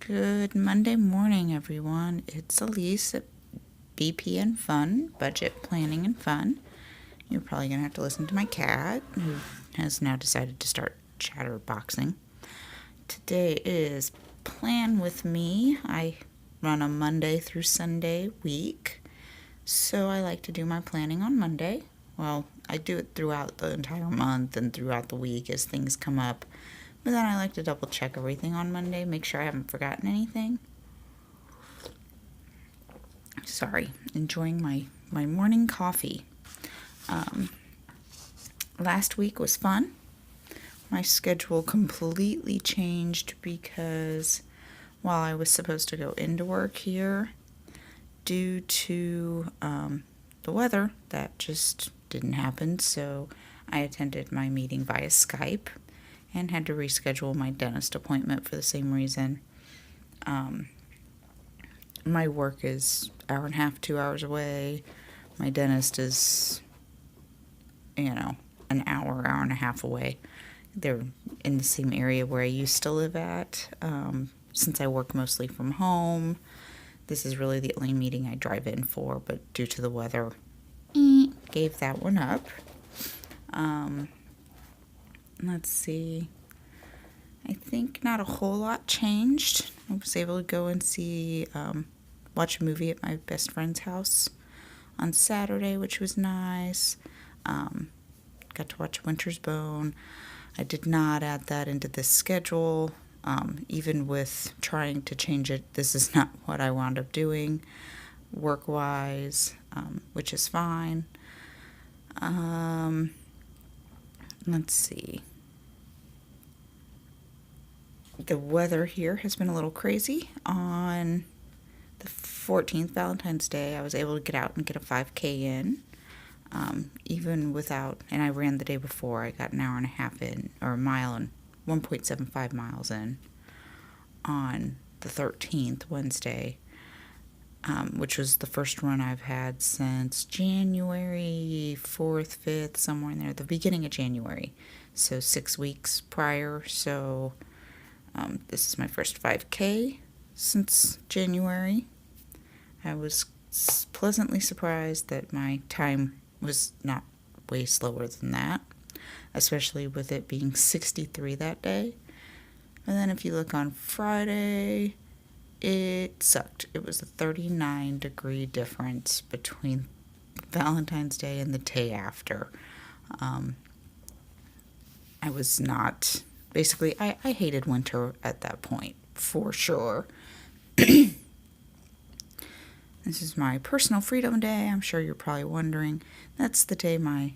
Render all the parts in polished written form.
Good Monday morning, everyone. It's Elise at BPN Fun, Budget Planning and Fun. You're probably going to have to listen to my cat, who has now decided to start chatterboxing. Today is Plan With Me. I run a Monday through Sunday week, so I like to do my planning on Monday. Well, I do it throughout the entire month and throughout the week as things come up. But then I like to double check everything on Monday, make sure I haven't forgotten anything. Sorry, enjoying my morning coffee. Last week was fun. My schedule completely changed because while I was supposed to go into work here, due to the weather, that just didn't happen. So I attended my meeting via Skype and had to reschedule my dentist appointment for the same reason. My work is hour and a half, 2 hours away. My dentist is, an hour and a half away. They're in the same area where I used to live at. Since I work mostly from home, this is really the only meeting I drive in for, but due to the weather, gave that one up. Let's see. I think not a whole lot changed. I was able to go and watch a movie at my best friend's house on Saturday, which was nice. Got to watch Winter's Bone. I did not add that into this schedule. Even with trying to change it, this is not what I wound up doing work-wise, which is fine. Let's see. The weather here has been a little crazy. On the 14th, Valentine's Day, I was able to get out and get a 5K in. Even without, and I ran the day before, I got an hour and a half in, or a mile and 1.75 miles in on the 13th, Wednesday, which was the first run I've had since January 4th, 5th, somewhere in there, the beginning of January, so 6 weeks prior. So this is my first 5K since January. I was pleasantly surprised that my time was not way slower than that, especially with it being 63 that day. And then if you look on Friday, it sucked. It was a 39-degree difference between Valentine's Day and the day after. I was not... Basically, I hated winter at that point, for sure. This is my personal freedom day. I'm sure you're probably wondering. That's the day my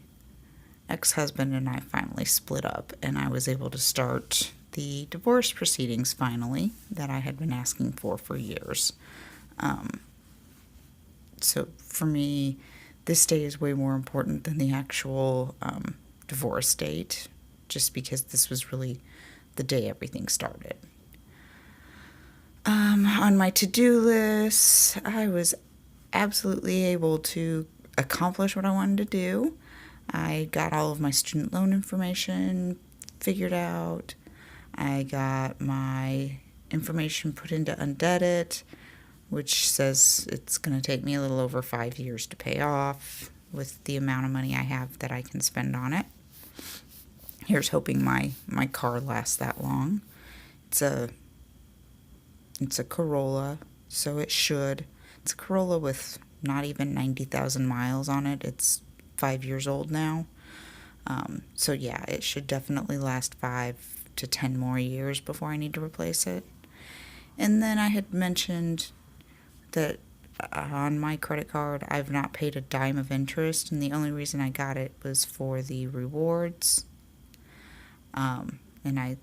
ex-husband and I finally split up, and I was able to start the divorce proceedings finally that I had been asking for years. So for me, this day is way more important than the actual divorce date, just because this was really the day everything started. On my to-do list, I was absolutely able to accomplish what I wanted to do. I got all of my student loan information figured out. I got my information put into Undead, which says it's going to take me a little over 5 years to pay off with the amount of money I have that I can spend on it. Here's hoping my car lasts that long. It's a Corolla, so it should. It's a Corolla with not even 90,000 miles on it. It's 5 years old now. So yeah, it should definitely last 5 to 10 more years before I need to replace it. And then I had mentioned that on my credit card, I've not paid a dime of interest, and the only reason I got it was for the rewards. And I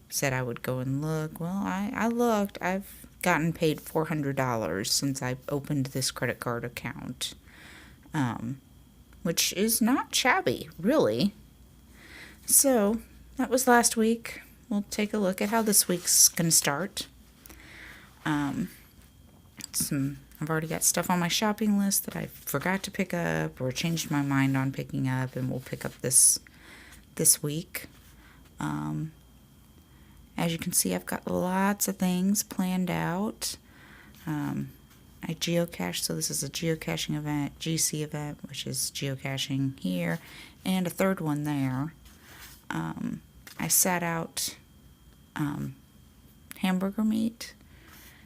said I would go and look. Well, I looked. I've gotten paid $400 since I opened this credit card account, which is not shabby, really. So that was last week. We'll take a look at how this week's going to start. I've already got stuff on my shopping list that I forgot to pick up or changed my mind on picking up, and we'll pick up this week. As you can see, I've got lots of things planned out. I geocache, so this is a geocaching event, GC event, which is geocaching here, and a third one there. I sat out hamburger meat,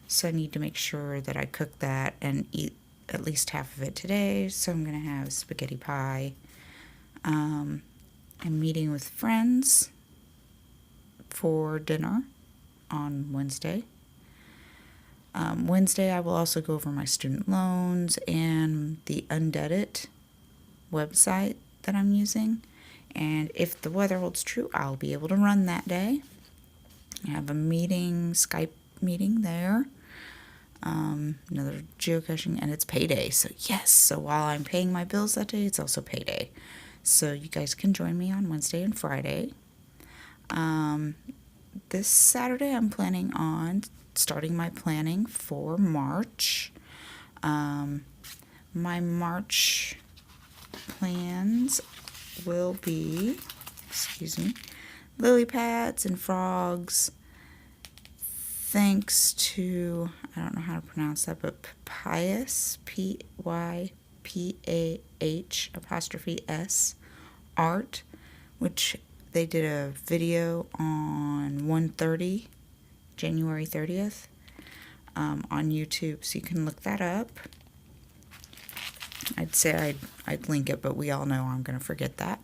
so I need to make sure that I cook that and eat at least half of it today. So I'm going to have spaghetti pie. I'm meeting with friends for dinner on Wednesday. Wednesday, I will also go over my student loans and the Undead website that I'm using. And if the weather holds true, I'll be able to run that day. I have a meeting, Skype meeting there. Another geocaching, and it's payday. So yes, so while I'm paying my bills that day, it's also payday. So you guys can join me on Wednesday and Friday. This Saturday, I'm planning on starting my planning for March. My March plans will be, lily pads and frogs. Thanks to, I don't know how to pronounce that, but Pypah, Pypah''S art, which they did a video on 1/30, January 30th, on YouTube, so you can look that up. I'd say I'd link it, but we all know I'm going to forget that.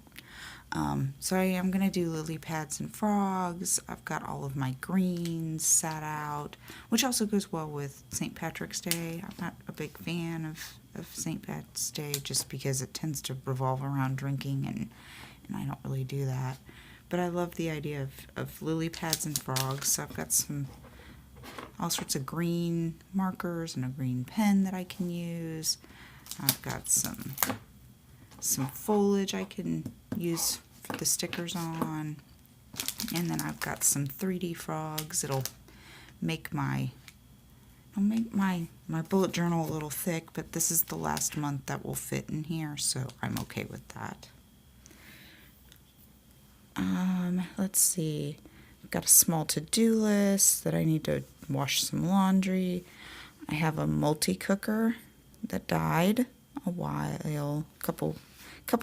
So I am going to do lily pads and frogs. I've got all of my greens sat out, which also goes well with St. Patrick's Day. I'm not a big fan of St. Pat's Day just because it tends to revolve around drinking, and I don't really do that. But I love the idea of lily pads and frogs. So I've got all sorts of green markers and a green pen that I can use. I've got some foliage I can use for the stickers on, and then I've got some 3D frogs. It'll make my bullet journal a little thick, but this is the last month that will fit in here, so I'm okay with that. Let's see. I've got a small to-do list that I need to wash some laundry. I have a multi-cooker that died a couple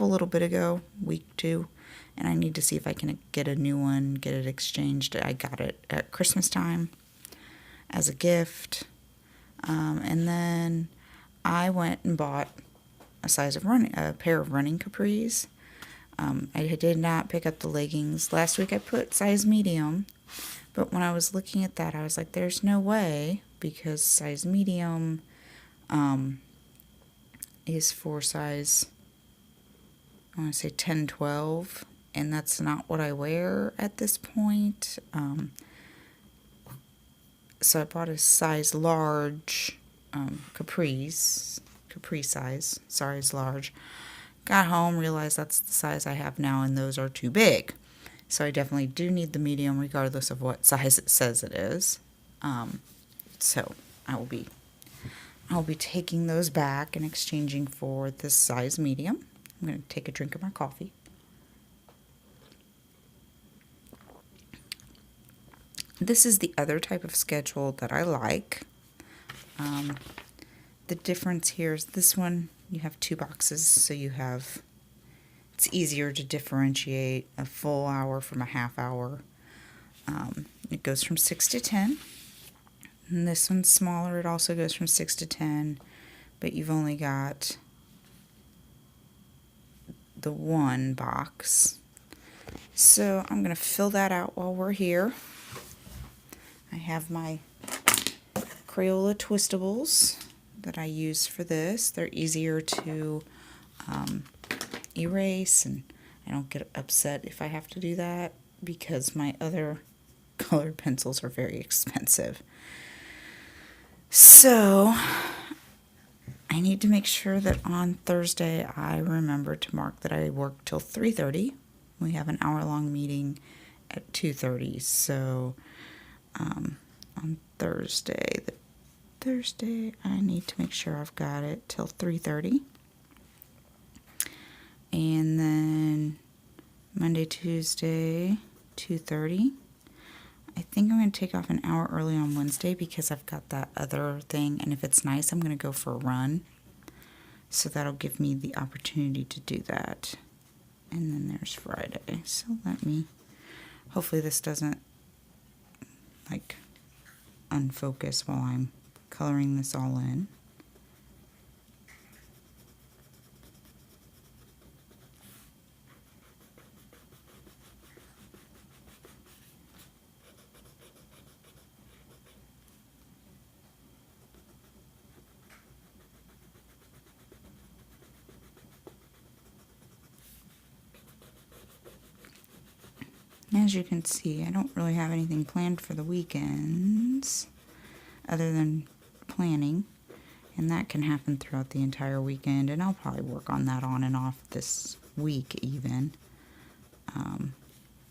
little bit ago, week 2, and I need to see if I can get a new one, get it exchanged. I got it at Christmas time as a gift, and then I went and bought a pair of running capris. I did not pick up the leggings. Last week I put size medium, but when I was looking at that, I was like, there's no way, because size medium is for size, I want to say 10, 12, and that's not what I wear at this point. So I bought a size large capri size, size large. Got home, realized that's the size I have now, and those are too big. So I definitely do need the medium regardless of what size it says it is. So I will be taking those back and exchanging for this size medium. I'm going to take a drink of my coffee. This is the other type of schedule that I like. The difference here is this one, you have 2 boxes, so it's easier to differentiate a full hour from a half hour. It goes from 6 to 10. And this one's smaller. It also goes from 6 to 10, but you've only got the one box. So I'm going to fill that out while we're here. I have my Crayola Twistables that I use for this. They're easier to erase, and I don't get upset if I have to do that because my other colored pencils are very expensive. So I need to make sure that on Thursday I remember to mark that I work till 3:30. We have an hour-long meeting at 2:30. So on Thursday, I need to make sure I've got it till 3:30. And then Monday, Tuesday, 2:30. I think I'm going to take off an hour early on Wednesday because I've got that other thing, and if it's nice, I'm going to go for a run. So that'll give me the opportunity to do that. And then there's Friday. So hopefully this doesn't like unfocus while I'm coloring this all in. As you can see, I don't really have anything planned for the weekends other than planning, and that can happen throughout the entire weekend, and I'll probably work on that on and off this week even.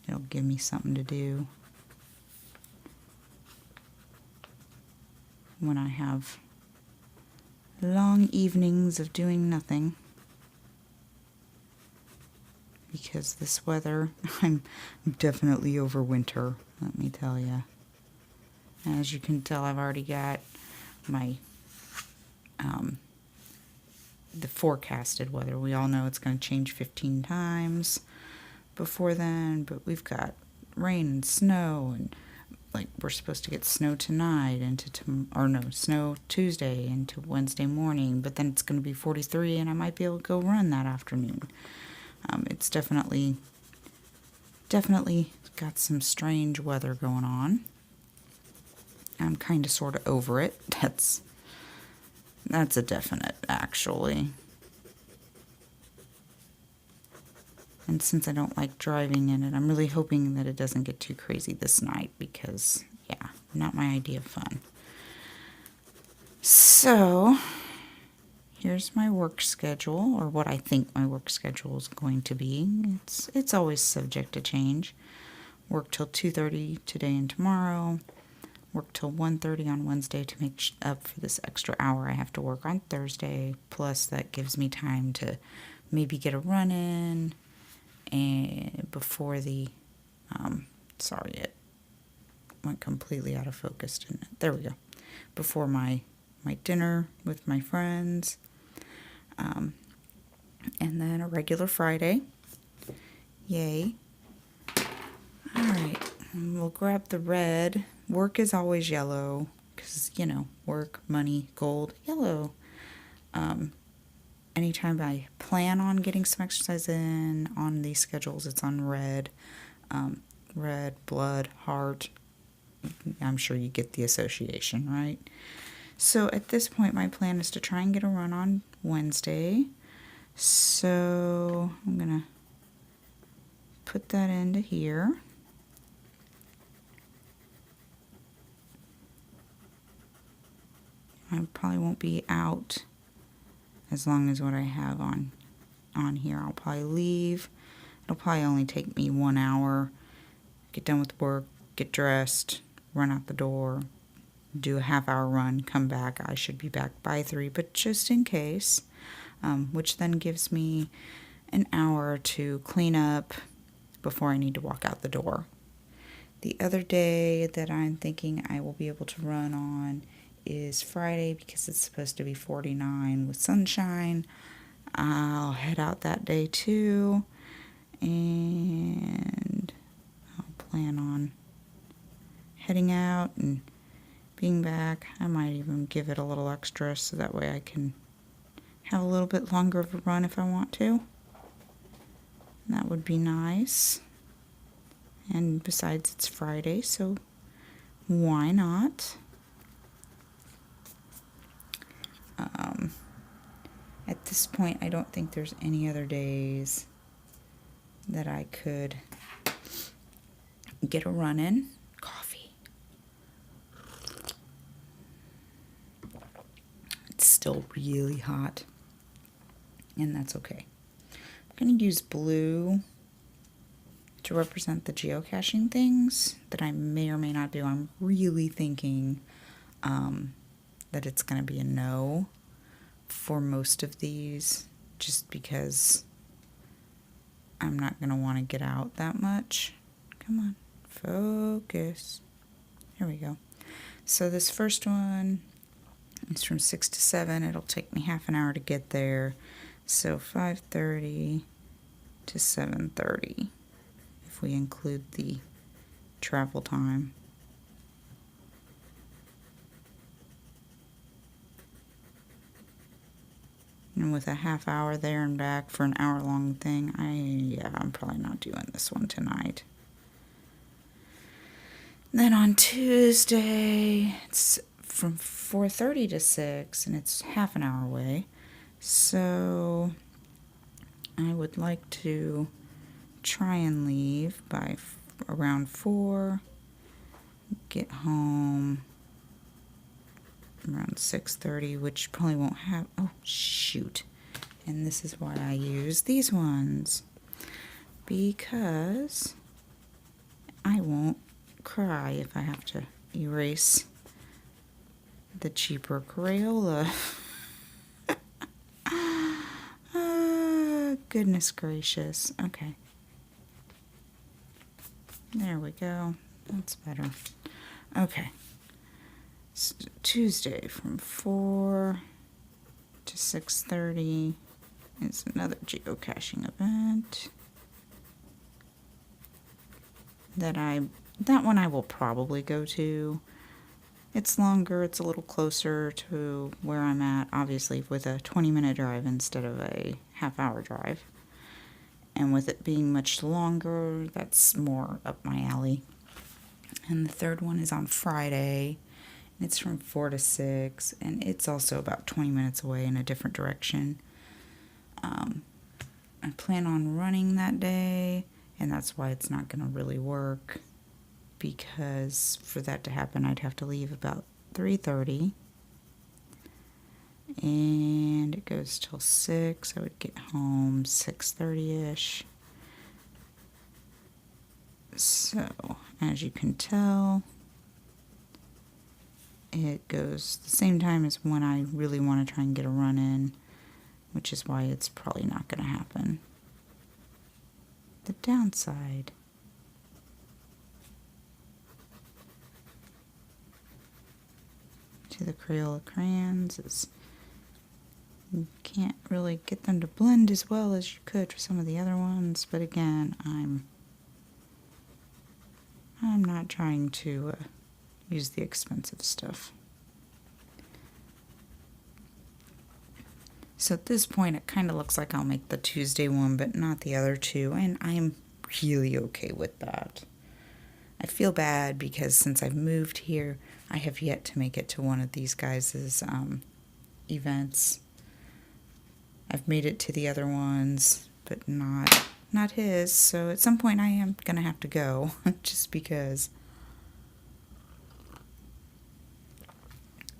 It'll give me something to do when I have long evenings of doing nothing. Because this weather, I'm definitely over winter, let me tell you. As you can tell, I've already got my, the forecasted weather. We all know it's going to change 15 times before then, but we've got rain and snow, and like we're supposed to get snow tonight snow Tuesday into Wednesday morning, but then it's going to be 43 and I might be able to go run that afternoon. It's definitely got some strange weather going on. I'm kind of sort of over it. That's a definite, actually. And since I don't like driving in it, I'm really hoping that it doesn't get too crazy this night because, yeah, not my idea of fun. So, here's my work schedule, or what I think my work schedule is going to be. It's always subject to change. Work till 2:30 today and tomorrow. Work till 1:30 on Wednesday to make up for this extra hour I have to work on Thursday. Plus, that gives me time to maybe get a run in and before the. Sorry, it went completely out of focus, didn't it? There we go. Before my dinner with my friends. And then a regular Friday. Yay. Alright, we'll grab the red. Work is always yellow, because, work, money, gold, yellow. Anytime I plan on getting some exercise in on these schedules, it's on red. Red, blood, heart. I'm sure you get the association, right? So at this point, my plan is to try and get a run on Wednesday. So I'm going to put that into here. I probably won't be out as long as what I have on here. I'll probably leave. It'll probably only take me 1 hour. Get done with work, get dressed, run out the door, do a half-hour run, come back. I should be back by 3, but just in case, which then gives me an hour to clean up before I need to walk out the door. The other day that I'm thinking I will be able to run on is Friday because it's supposed to be 49 with sunshine. I'll head out that day too, and I'll plan on heading out and being back. I might even give it a little extra so that way I can have a little bit longer of a run if I want to. That would be nice. And besides, it's Friday, so why not? At this point, I don't think there's any other days that I could get a run in. Coffee. It's still really hot, and that's okay. I'm going to use blue to represent the geocaching things that I may or may not do. I'm really thinking that it's going to be a no for most of these, just because I'm not going to want to get out that much. Come on, focus. here we go. So this first one is from 6 to 7. It'll take me half an hour to get there. So 5:30 to 7:30 if we include the travel time. And with a half hour there and back for an hour-long thing, I'm probably not doing this one tonight. Then on Tuesday, it's from 4:30 to 6, and it's half an hour away. So I would like to try and leave by around 4, get home around 6:30, which probably won't have, oh shoot. And this is why I use these ones, because I won't cry if I have to erase the cheaper Crayola. Goodness gracious. Okay. There we go. That's better. Okay. Tuesday from 4 to 6:30 is another geocaching event that one I will probably go to. It's longer, it's a little closer to where I'm at, obviously with a 20-minute drive instead of a half-hour drive. And with it being much longer, that's more up my alley. And the third one is on Friday. It's from 4 to 6, and it's also about 20 minutes away in a different direction. I plan on running that day, and that's why it's not going to really work, because for that to happen, I'd have to leave about 3:30, and it goes till 6. I would get home 6:30-ish. So, as you can tell, it goes the same time as when I really want to try and get a run in, which is why it's probably not going to happen. The downside to the Crayola crayons is you can't really get them to blend as well as you could for some of the other ones, but again, I'm not trying to use the expensive stuff. So at this point, it kind of looks like I'll make the Tuesday one, but not the other two, and I'm really okay with that. I feel bad because since I've moved here, I have yet to make it to one of these guys' events. I've made it to the other ones, but not his, so at some point I am going to have to go, just because.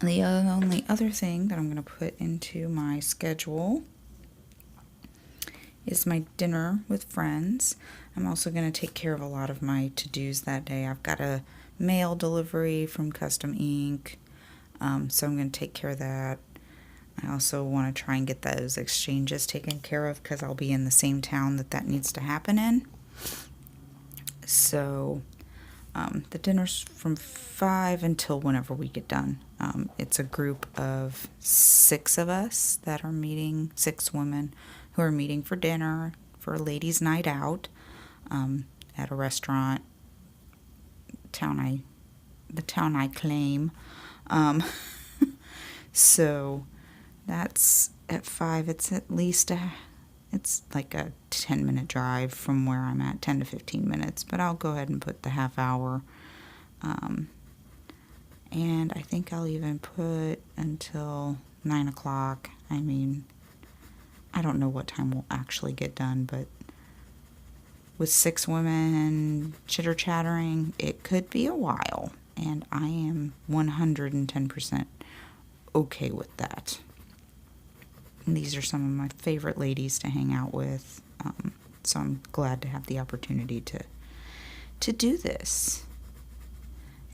The only other thing that I'm going to put into my schedule is my dinner with friends. I'm also going to take care of a lot of my to-dos that day. I've got a mail delivery from Custom Ink, so I'm going to take care of that. I also want to try and get those exchanges taken care of because I'll be in the same town that needs to happen in. So the dinner's from 5 until whenever we get done. It's a group of 6 of us that are meeting, 6 women who are meeting for dinner for a ladies' night out at a restaurant, the town I claim. So that's at 5. It's at least it's like a 10-minute drive from where I'm at, 10 to 15 minutes, but I'll go ahead and put the half hour. And I think I'll even put until 9 o'clock. I mean, I don't know what time we'll actually get done, but with 6 women chitter-chattering, it could be a while, and I am 110% okay with that. And these are some of my favorite ladies to hang out with, so I'm glad to have the opportunity to do this.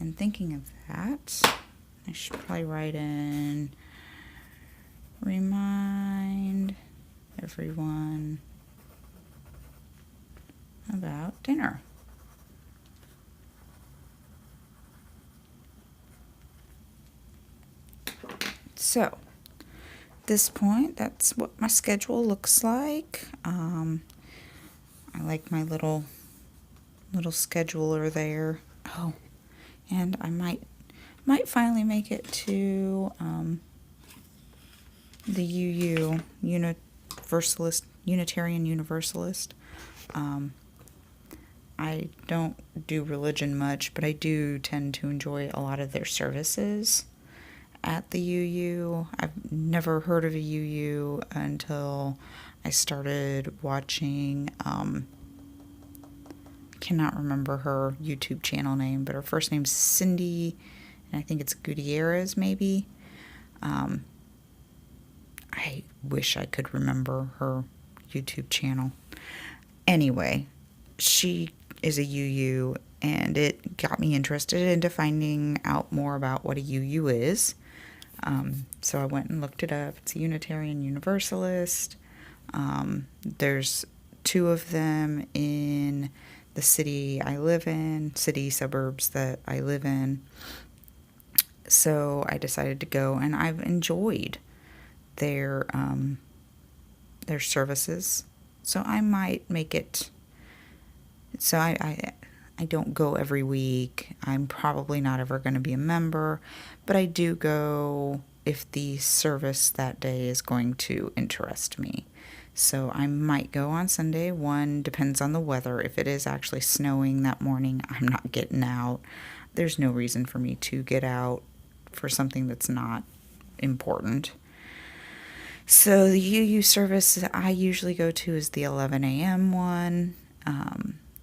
And thinking of that, I should probably write in, remind everyone about dinner. So, at this point, that's what my schedule looks like. I like my little scheduler there. Oh, and I might finally make it to the Unitarian Universalist. I don't do religion much, but I do tend to enjoy a lot of their services at the UU. I've never heard of a UU until I started watching, cannot remember her YouTube channel name, but her first name's Cindy, and I think it's Gutierrez, maybe. I wish I could remember her YouTube channel. Anyway, she is a UU, and it got me interested into finding out more about what a UU is. So I went and looked it up. It's a Unitarian Universalist. There's 2 of them in the city I live in, suburbs that I live in. So I decided to go, and I've enjoyed their services. So I might make it. So I don't go every week. I'm probably not ever going to be a member, but I do go if the service that day is going to interest me. So I might go on Sunday. One depends on the weather. If it is actually snowing that morning, I'm not getting out. There's no reason for me to get out for something that's not important. So the UU service that I usually go to is the 11 a.m. one.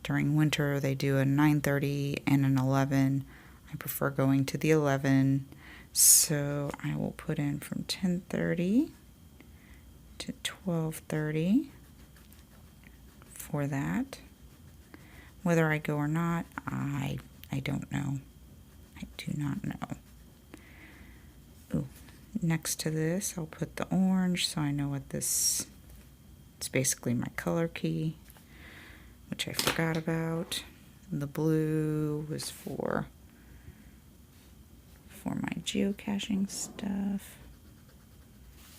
During winter, they do a 9:30 and an 11. I prefer going to the 11. So I will put in from 10:30 to 12:30 for that. Whether I go or not, I don't know. I do not know. Ooh. Next to this, I'll put the orange so I know what this, it's basically my color key, which I forgot about. And the blue was for my geocaching stuff.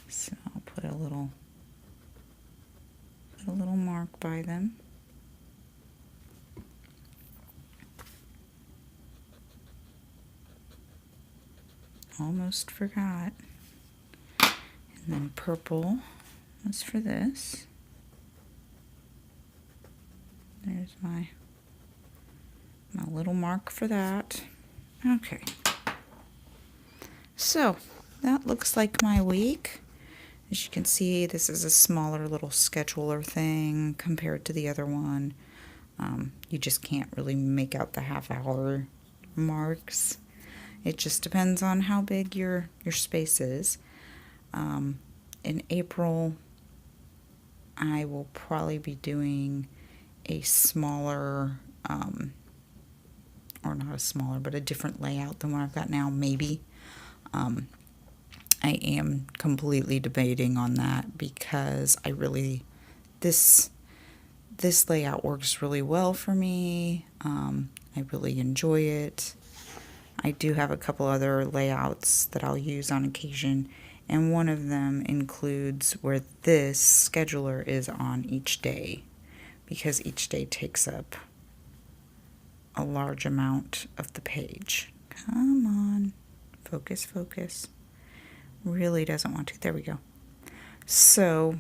So I'll put a little mark by them. Almost forgot. And then purple was for this. There's my little mark for that. Okay. So that looks like my week. As you can see, this is a smaller little scheduler thing compared to the other one. You just can't really make out the half-hour marks. It just depends on how big your space is. In April, I will probably be doing a smaller, or not a smaller, but a different layout than what I've got now, maybe. I am completely debating on that because this layout works really well for me. I really enjoy it. I do have a couple other layouts that I'll use on occasion, and one of them includes where this scheduler is on each day, because each day takes up a large amount of the page. Come on, focus. Really doesn't want to. There we go. So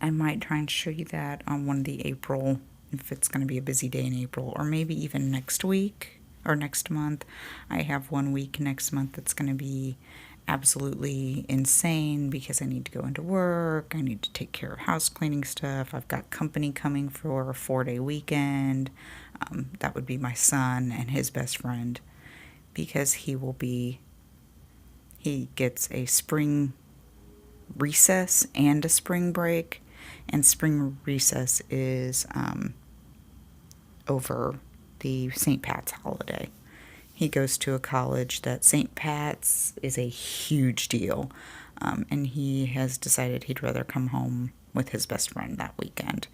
I might try and show you that on one of the April, if it's going to be a busy day in April, or maybe even next week or next month. I have 1 week next month that's going to be absolutely insane because I need to go into work. I need to take care of house cleaning stuff. I've got company coming for a 4-day weekend. That would be my son and his best friend, because he gets a spring recess and a spring break, and spring recess is over the St. Pat's holiday. He goes to a college that St. Pat's is a huge deal, and he has decided he'd rather come home with his best friend that weekend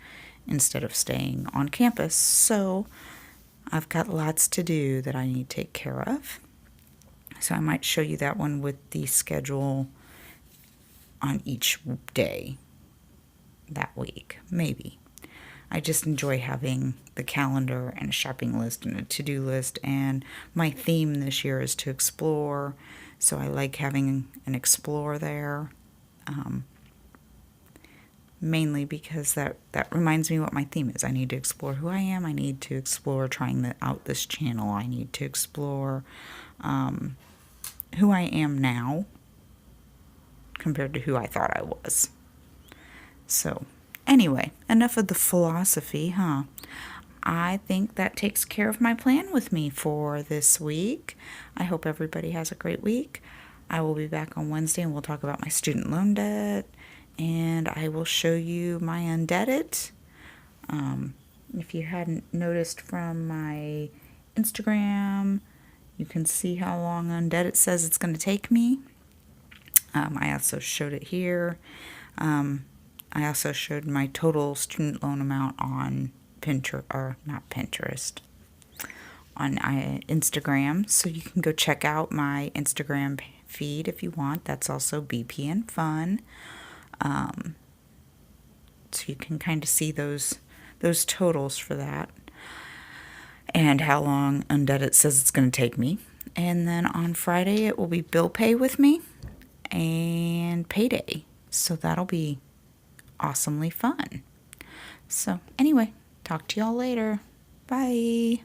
instead of staying on campus. So I've got lots to do that I need to take care of. So I might show you that one with the schedule on each day that week, maybe. I just enjoy having the calendar and a shopping list and a to-do list, and my theme this year is to explore, so I like having an explore there, mainly because that reminds me what my theme is. I need to explore who I am, I need to explore trying out this channel, I need to explore who I am now compared to who I thought I was. So anyway, enough of the philosophy, huh? I think that takes care of my plan with me for this week. I hope everybody has a great week. I will be back on Wednesday and we'll talk about my student loan debt, and I will show you my indebted. If you hadn't noticed from my Instagram, you can see how long indebted says it's going to take me. I also showed it here. I also showed my total student loan amount on Pinterest, or not Pinterest, on Instagram. So you can go check out my Instagram feed if you want. That's also BPN Fun. So you can kind of see those totals for that and how long indebted says it's going to take me. And then on Friday it will be bill pay with me and payday. So that'll be awesomely fun. So anyway, talk to y'all later. Bye.